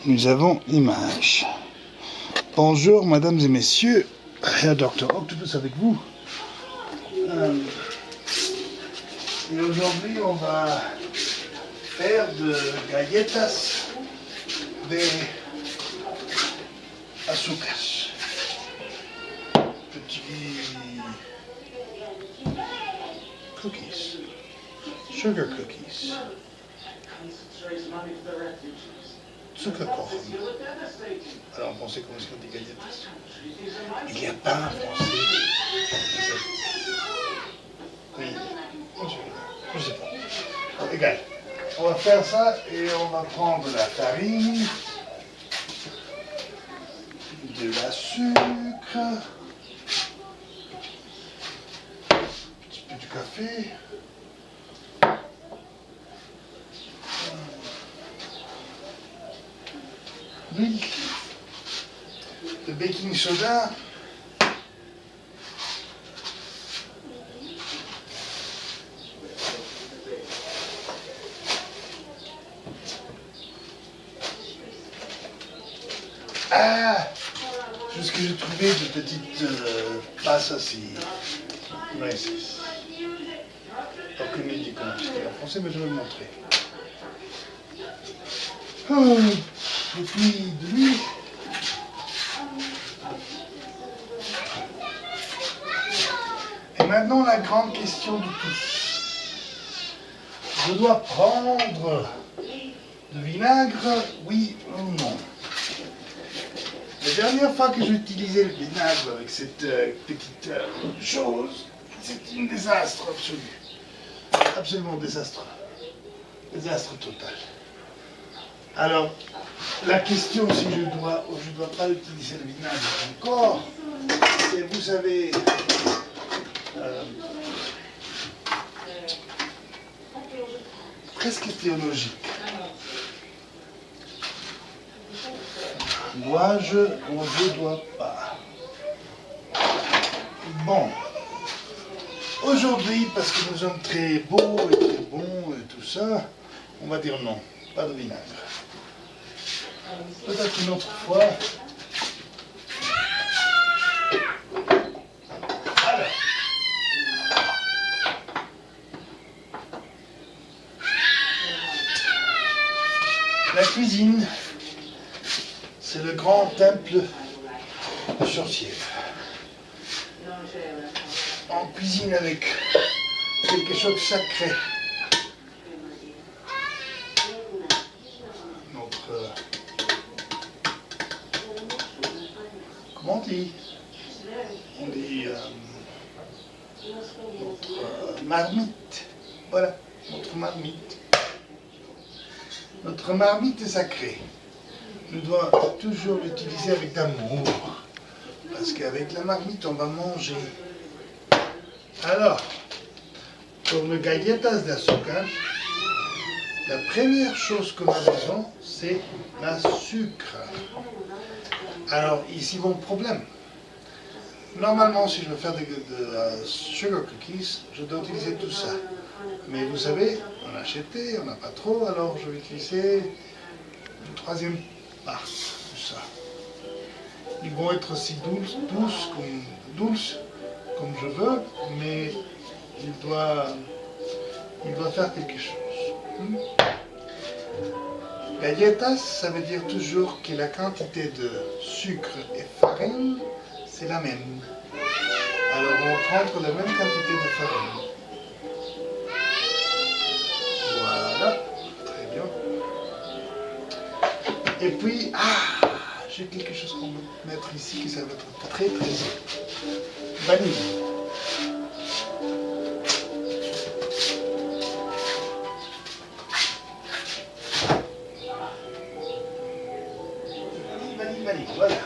nous avons l'image. Bonjour, mesdames et messieurs, Herr Dr. Octopus avec vous. Et aujourd'hui, on va faire de galletas de azúcar. Petits cookies, sugar cookies. Zuckerkuchen. Alors on pensait qu'on serait des galletas. Il n'y a pas un français. Oui, je sais pas. Bon, égal. On va faire ça et on va prendre la farine, de la sucre, un petit peu du café. L'huile, le baking soda, c'est ce que j'ai trouvé de petites passes assis. Nice. Aucune idée comment c'est en français, mais je vais le montrer. Oh, et puis de l'huile. Et maintenant la grande question de tous. Je dois prendre de vinaigre, oui ou non? La dernière fois que j'ai utilisé le vinaigre avec cette petite chose, c'est un désastre absolu. Absolument désastreux. Désastre total. Alors, la question si je dois ou je ne dois pas utiliser le vinaigre encore, c'est, vous savez, presque théologique. Dois-je ou je ne dois pas? Bon, aujourd'hui, parce que nous sommes très beaux et très bons et tout ça, on va dire non, pas de vinaigre. Peut-être une autre fois. Alors, la cuisine, c'est le grand temple de sorcières. On cuisine avec quelque chose de sacré. Notre... comment on dit? On dit notre marmite. Voilà, notre marmite. Notre marmite est sacrée. Je dois toujours l'utiliser avec amour. Parce qu'avec la marmite, on va manger. Alors, pour le galletas d'azúcar, la première chose qu'on a besoin, c'est la sucre. Alors, ici, mon problème. Normalement, si je veux faire des sugar cookies, je dois utiliser tout ça. Mais vous savez, on a acheté, on n'a pas trop, alors je vais utiliser une troisième part de ça. Ils vont être aussi douces comme je veux, mais il doit faire quelque chose. Galletas, ça veut dire toujours que la quantité de sucre et farine, c'est la même. Alors on va prendre la même quantité de farine. Voilà, très bien. Et puis, j'ai quelque chose qu'on va mettre ici qui ça va être très très bon. Vanille. Vanille, voilà.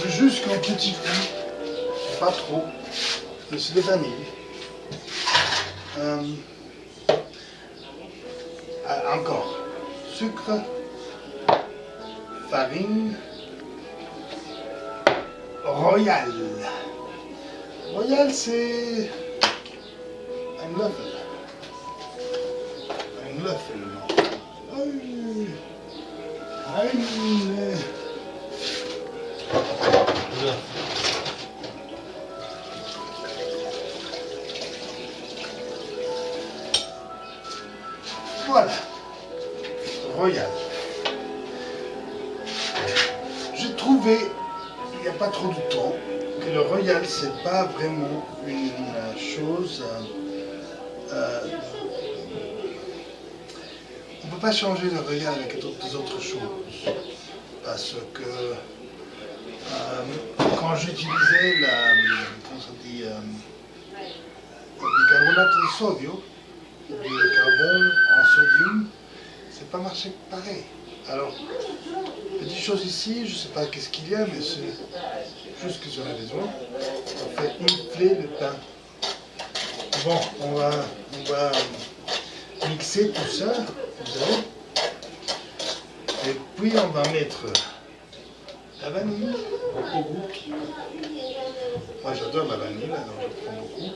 Jusqu'en petit coup, pas trop, c'est de vanille. Encore, sucre, farine, Royal. Royal, c'est un level. fait le mort. Aïe. Aïe. Voilà. Royal. J'ai trouvé, il n'y a pas trop de temps, que le Royal, c'est pas vraiment une chose. On ne peut pas changer le Royal avec d'autres choses. Parce que quand j'utilisais comment ça dit, le carbonate de sodium, le carbone en sodium, c'est pas marché pareil. Alors, petite chose ici, je ne sais pas qu'est-ce qu'il y a, mais c'est juste que j'en ai besoin. On fait infler le pain. Bon, on va mixer tout ça, vous savez. Et puis on va mettre la vanille au goût. Moi j'adore la vanille, alors je prends beaucoup.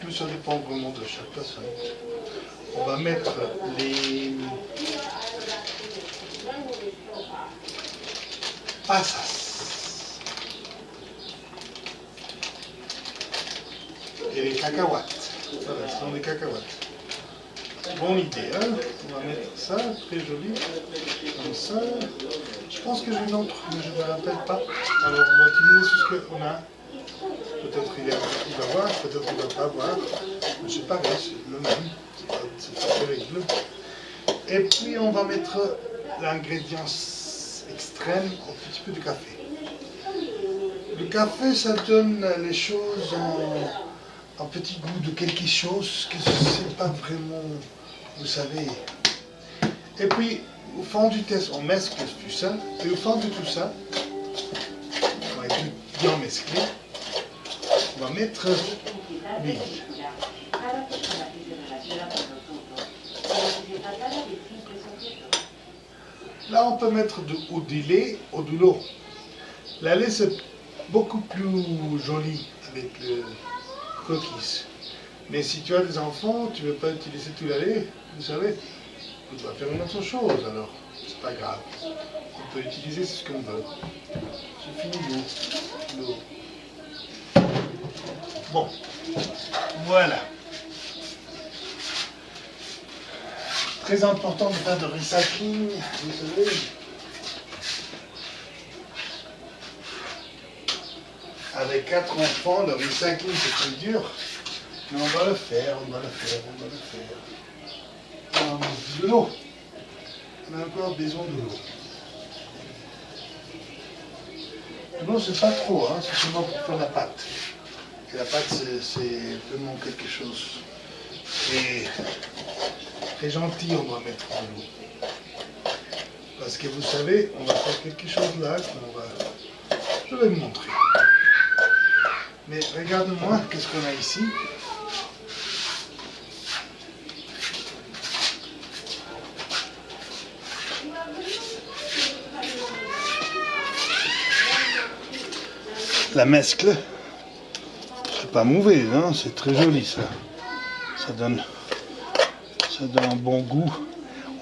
Tout ça dépend vraiment de chaque personne. On va mettre les passas et les cacahuètes. Voilà, ce sont des cacahuètes. Bonne idée, hein? On va mettre ça, très joli, comme ça. Je pense que j'ai une autre, mais je ne me rappelle pas. Alors on va utiliser ce qu'on a. Peut-être il va voir, peut-être il ne va pas voir. Mais c'est pas grave, c'est le même. C'est pas terrible. Et puis on va mettre l'ingrédient extrême, un petit peu de café. Le café, ça donne les choses un petit goût de quelque chose que c'est pas vraiment, vous savez. Et puis, au fond du test, on mescle tout ça. Et au fond de tout ça, on va bien mescler. On va mettre l'huile. Là, on peut mettre du lait ou de l'eau. La lait, c'est beaucoup plus joli avec le cookies. Mais si tu as des enfants, tu ne veux pas utiliser tout la lait, vous savez, tu dois faire une autre chose, alors c'est pas grave. On peut utiliser ce qu'on veut. C'est fini l'eau. Bon, voilà. Très important de faire de recycling, vous savez. Avec 4 enfants, le recycling c'est très dur. Mais on va le faire. De l'eau. On a encore besoin de l'eau. L'eau c'est pas trop, hein, c'est seulement pour faire la pâte. Et la pâte c'est vraiment quelque chose. Et très gentil, on doit mettre de l'eau. Parce que vous savez, on va faire quelque chose là, je vais vous montrer. Mais regarde-moi, qu'est-ce qu'on a ici? La mescle, c'est pas mauvais, hein? C'est très joli ça. Ça donne un bon goût.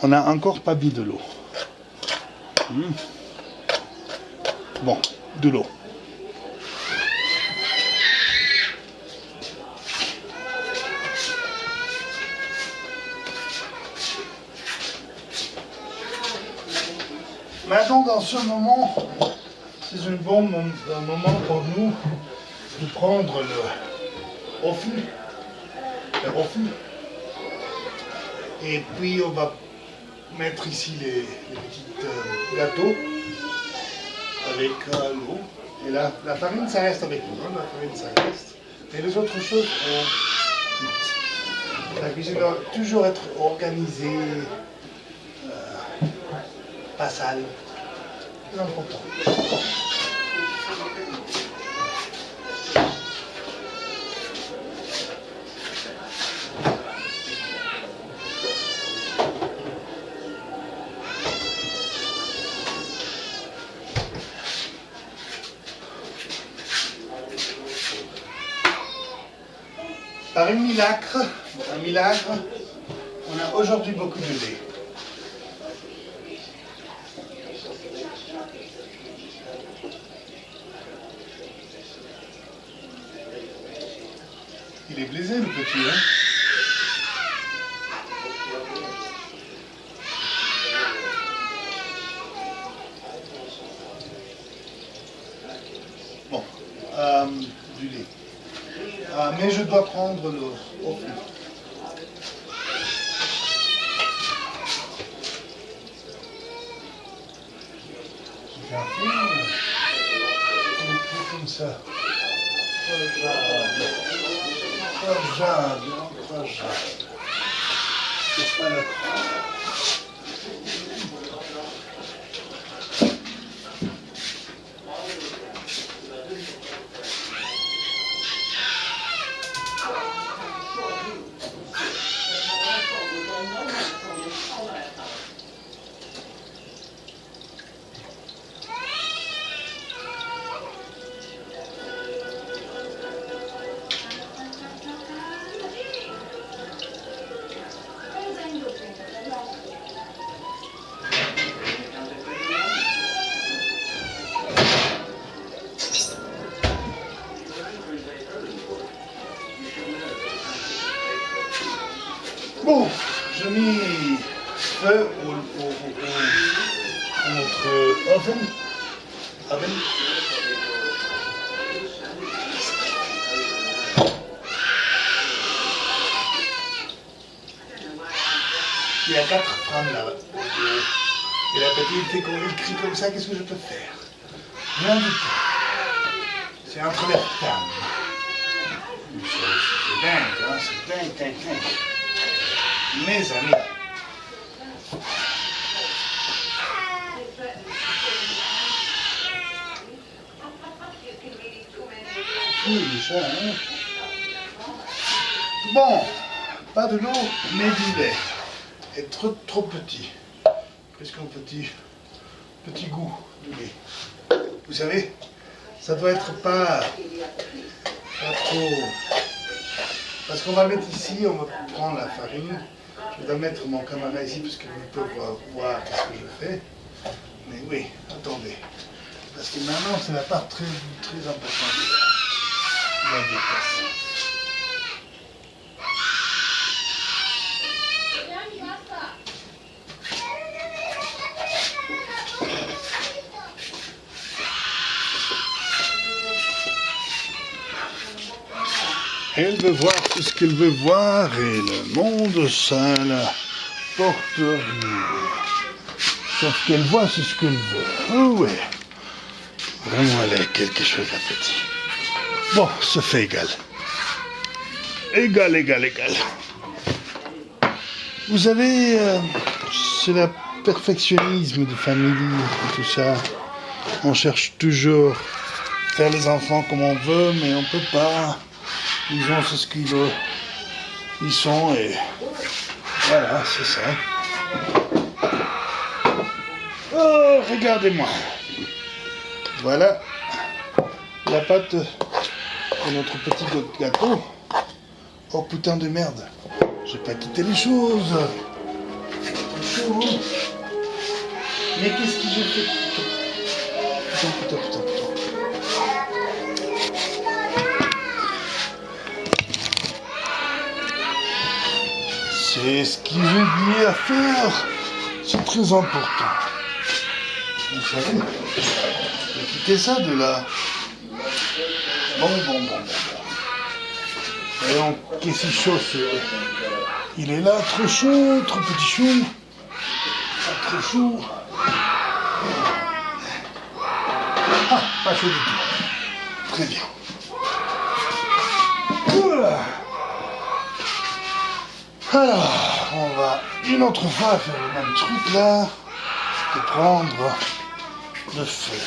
On n'a encore pas mis de l'eau. Bon, de l'eau. Maintenant, dans ce moment, c'est un bon moment pour nous de prendre le oven. Et puis, on va mettre ici les petits gâteaux avec l'eau. Et là, la farine, ça reste avec nous. Hein, la farine, ça reste. Et les autres choses, la cuisine doit toujours être organisée, pas sale. C'est important. Par un milagre, On a aujourd'hui beaucoup de lait. Il est blessé le petit, hein? Bon, du lait. Mais je dois prendre l'eau au plus. Je fais un film. Comme ça. Crochade. C'est pas la Bon, j'ai mis feu à notre oven. Il y a 4 femmes là. Et la petite fait qu'on lui crie comme ça, qu'est-ce que je peux faire? Rien du tout. C'est entre les femmes. C'est dingue, hein, c'est dingue. Mes amis. Bon, pas de l'eau, mais du lait. Et trop petit. Qu'est-ce qu'un petit goût du lait. Vous savez, ça doit être pas trop. Parce qu'on va mettre ici, on va prendre la farine. Je dois mettre mon caméra ici parce que vous pouvez voir ce que je fais. Mais oui, attendez. Parce que maintenant, c'est la part très importante. La dépasse. Elle veut voir tout ce qu'elle veut voir et le monde, ça la porte rien. Sauf qu'elle voit ce qu'elle veut. Oh ouais. Vraiment, elle a quelque chose à petit. Bon, ça fait égal. Égal. Vous savez, c'est le perfectionnisme de famille et tout ça. On cherche toujours faire les enfants comme on veut, mais on peut pas. Ils ont ce qu'ils veulent. Ils sont et voilà, c'est ça. Oh, regardez-moi. Voilà la pâte de notre petit gâteau. Oh putain de merde. J'ai pas quitté les choses. C'est chaud. Mais qu'est-ce que j'ai fait? Putain. C'est ce que j'ai oublié à faire. C'est très important. Vous savez, j'ai quitté ça de là. Bon. Voyons, qu'est-ce qu'il chauffe? Il est là, trop chaud, trop petit chaud. Trop chaud. Ah, pas chaud du tout. Très bien. Voilà. Alors, on va une autre fois faire le même truc là, et prendre le feu.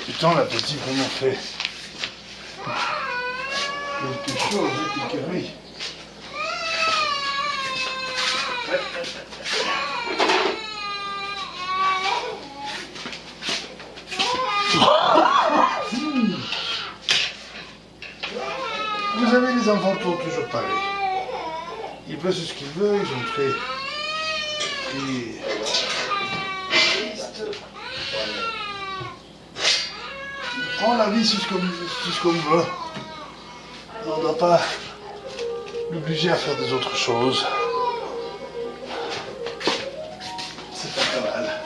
Putain, la petite vraiment fait quelque chose, quelque riz. les enfants sont toujours pareils. Ils veulent ce qu'ils veulent, ils ont fait. Et... on prend la vie c'est ce qu'on veut. On ne doit pas l'obliger à faire des autres choses. C'est pas mal.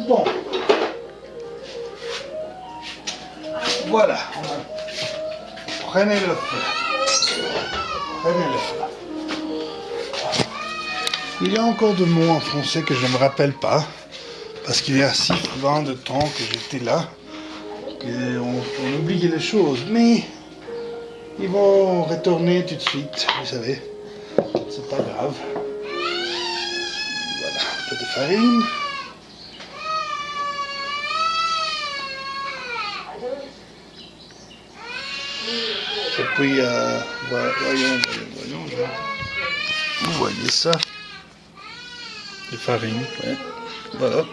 Bon. Voilà. Prenez le feu. Prenez le feu. Il y a encore des mots en français que je ne me rappelle pas. Parce qu'il y a si longtemps de temps que j'étais là. On oublie les choses. Mais ils vont retourner tout de suite. Vous savez. C'est pas grave. Voilà. Un peu de farine. Et puis, voyons, vous voyez ça, de farine, ouais. Voilà.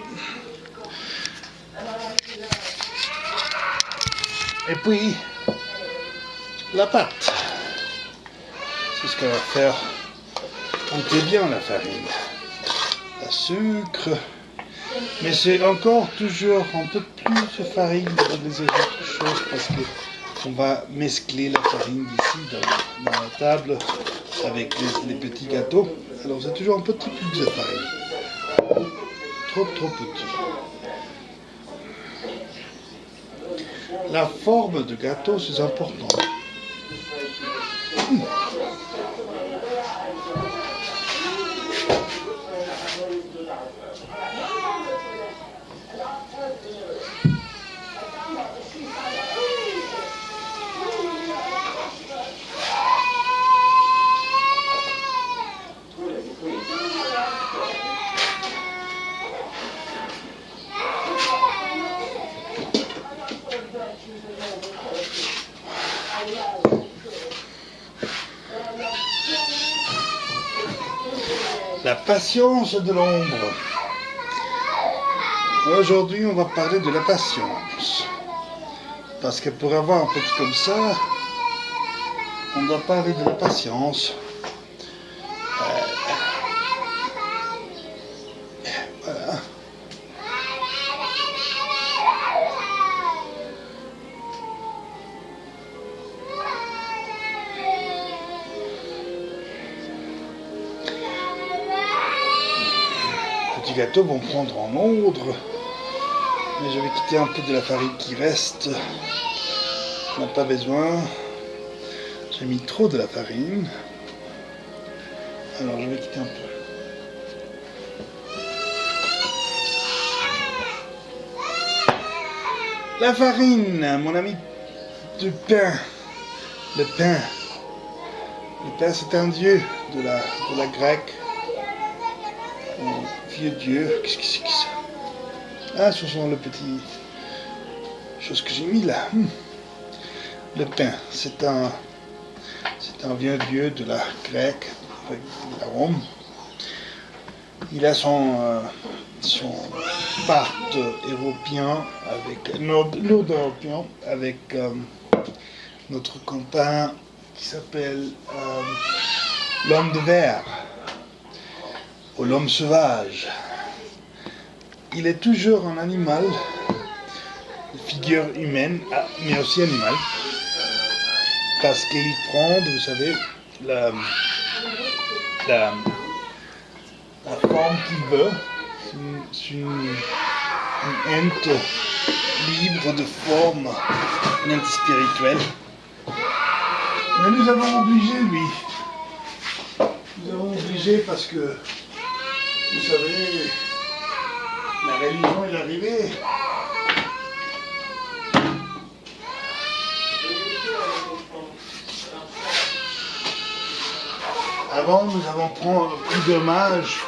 Et puis, la pâte, c'est ce qu'on va faire, monter bien la farine, le sucre, mais c'est encore toujours un peu plus de farine que les autres choses parce que on va mescler la farine ici dans la table avec les petits gâteaux. Alors c'est toujours un petit peu de farine. Trop petit. La forme de gâteau c'est important. La patience de l'ombre. Aujourd'hui, on va parler de la patience. Parce que pour avoir un petit comme ça, on doit parler de la patience. Voilà. Les gâteaux vont prendre en ordre, mais je vais quitter un peu de la farine qui reste. On n'a pas besoin. J'ai mis trop de la farine. Alors je vais quitter un peu. La farine, mon ami du pain. Le pain. Le pain c'est un dieu de la grecque. Vieux Dieu, qu'est-ce que c'est que ça? Ah, ce sont les petites choses que j'ai mis là. Le pain, c'est un vieux dieu de la grecque, de la Rome. Il a son part européen avec nord-européen avec notre copain qui s'appelle l'homme de verre. Ou l'homme sauvage. Il est toujours un animal, une figure humaine, mais aussi animal, parce qu'il prend, vous savez, la forme qu'il veut. C'est une ente libre de forme, une ente spirituelle. Mais nous avons obligé, lui. Nous avons obligé parce que vous savez, la religion est arrivée. Avant, nous avons pris d'hommage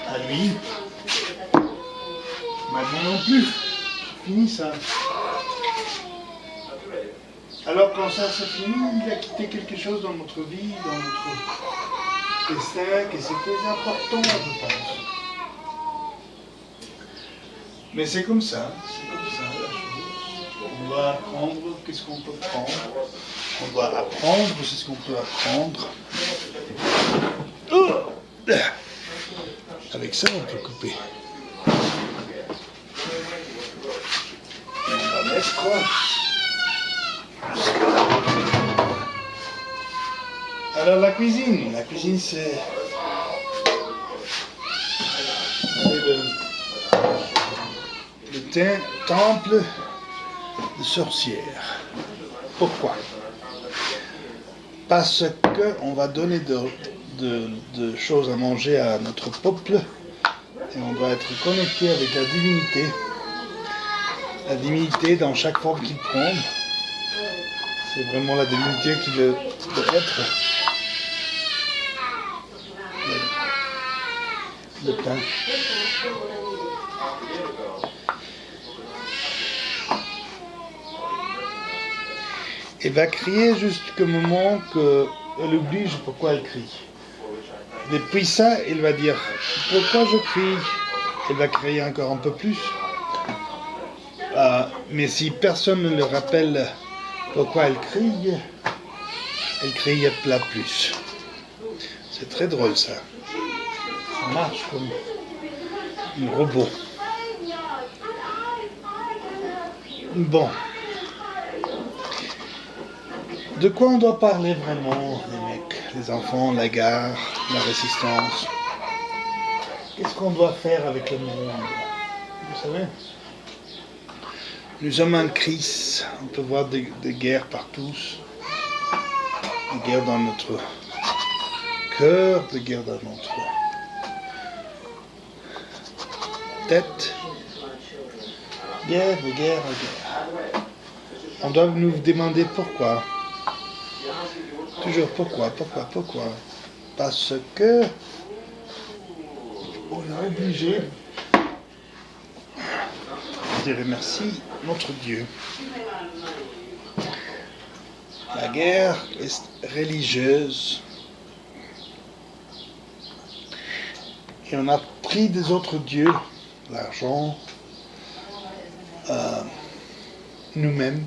à lui. Maintenant non plus. C'est fini ça. Alors quand ça c'est fini, il a quitté quelque chose dans notre vie, dans notre destin, que c'était important, je pense. Mais c'est comme ça la chose. On va prendre qu'est-ce qu'on peut prendre. On doit apprendre, c'est ce qu'on peut apprendre. Avec ça, on peut couper. On va mettre alors la cuisine c'est le temple de sorcières. Pourquoi? Parce que on va donner de choses à manger à notre peuple et on doit être connecté avec la divinité. La divinité dans chaque forme qu'il prend, c'est vraiment la divinité qui veut être. Le pain. Elle va crier jusqu'au moment qu'elle oublie pourquoi elle crie. Depuis ça, elle va dire « Pourquoi je crie ?» Elle va crier encore un peu plus. Mais si personne ne le rappelle pourquoi elle crie pas plus. C'est très drôle ça. Ça marche comme un robot. Bon. De quoi on doit parler vraiment, les mecs, les enfants, la guerre, la résistance? Qu'est-ce qu'on doit faire avec le monde? Vous savez? Nous sommes en crise. On peut voir des guerres partout. Des guerres dans notre cœur, des guerres dans notre tête. Guerre. On doit nous demander pourquoi. Toujours pourquoi. Parce que on est obligé de dire merci notre Dieu. La guerre est religieuse. Et on a pris des autres dieux, l'argent, nous-mêmes.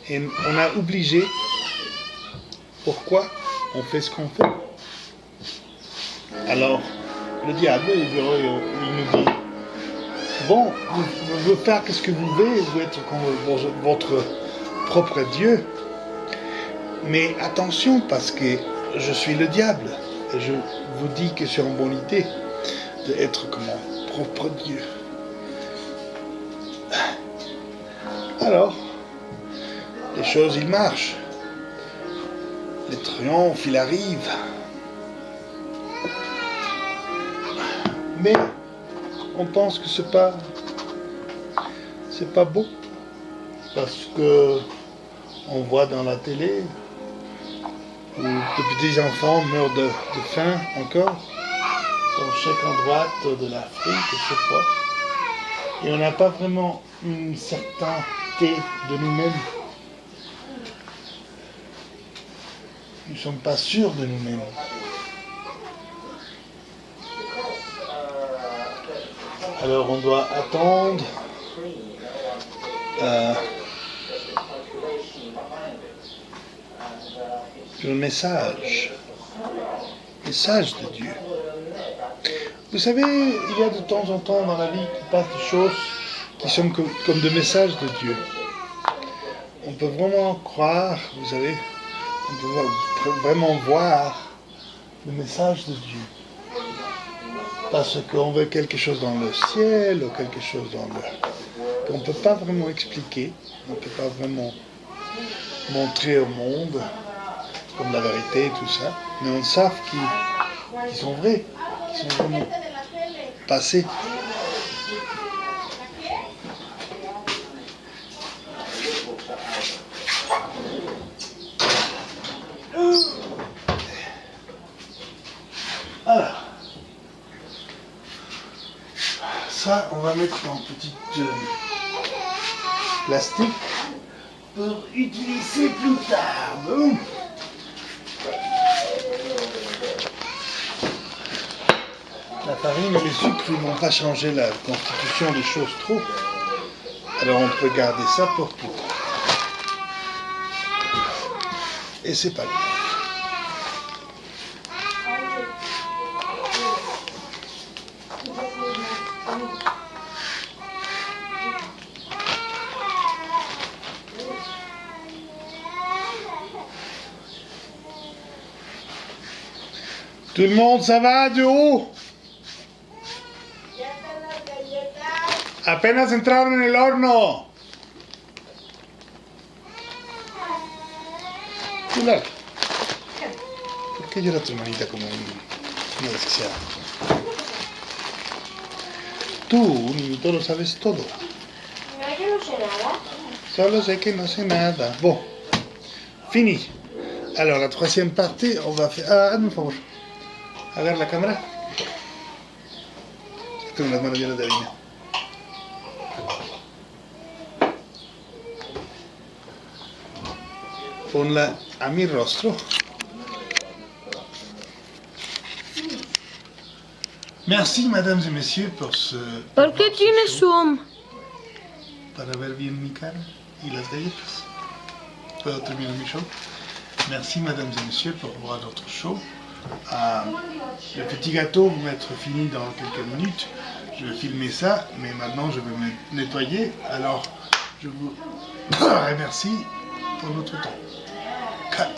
Et on a obligé pourquoi on fait ce qu'on fait. Alors, le diable, il nous dit, bon, vous voulez faire ce que vous voulez, vous êtes comme votre propre Dieu. Mais attention, parce que je suis le diable. Et je vous dis que c'est une bonne idée d'être comme mon propre Dieu. Alors, les choses, ils marchent. Les triomphes, ils arrivent. Mais on pense que c'est pas beau. Parce que on voit dans la télé où de petits enfants meurent de faim encore dans chaque endroit de l'Afrique, je sais pas. Et on n'a pas vraiment une certainté de nous-mêmes. Nous ne sommes pas sûrs de nous-mêmes. Alors on doit attendre le message de Dieu. Vous savez, il y a de temps en temps dans la vie qui passe des choses qui sont comme des messages de Dieu. On peut vraiment croire, vous savez, on peut vraiment voir le message de Dieu. Parce qu'on veut quelque chose dans le ciel ou quelque chose dans qu'on ne peut pas vraiment expliquer, on ne peut pas vraiment montrer au monde comme la vérité et tout ça, mais on sait qu'ils sont vrais, qu'ils sont vraiment passés. Alors, ça, on va mettre en petite plastique pour utiliser plus tard. Bon. La farine et le sucre ils n'ont pas changé la constitution des choses trop. Alors on peut garder ça pour plus tard. et c'est pas grave. Tout le monde, ça va de haut? Apenas entraron en el horno. Pilar, ¿por qué llora tu hermanita como una desquiciada? Tú, niñito, lo sabes todo. No, yo no sé nada. Solo sé que no sé nada. Bon, fini. Alors, la troisième partie, on va faire... Ah, hazme un favor. Agarra la cámara. Tengo las manos llenas de harina. Ponla a mi rostro. Merci, mesdames et messieurs, por ce... ¿Por qué tiene zoom? Para ver bien mi cara y las galletas. Puedo terminar mi show. Merci, mesdames et messieurs, pour voir notre show. Le petit gâteau va être fini dans quelques minutes. Je vais filmer ça, mais maintenant je vais me nettoyer. Alors, je vous remercie pour notre temps. Cut.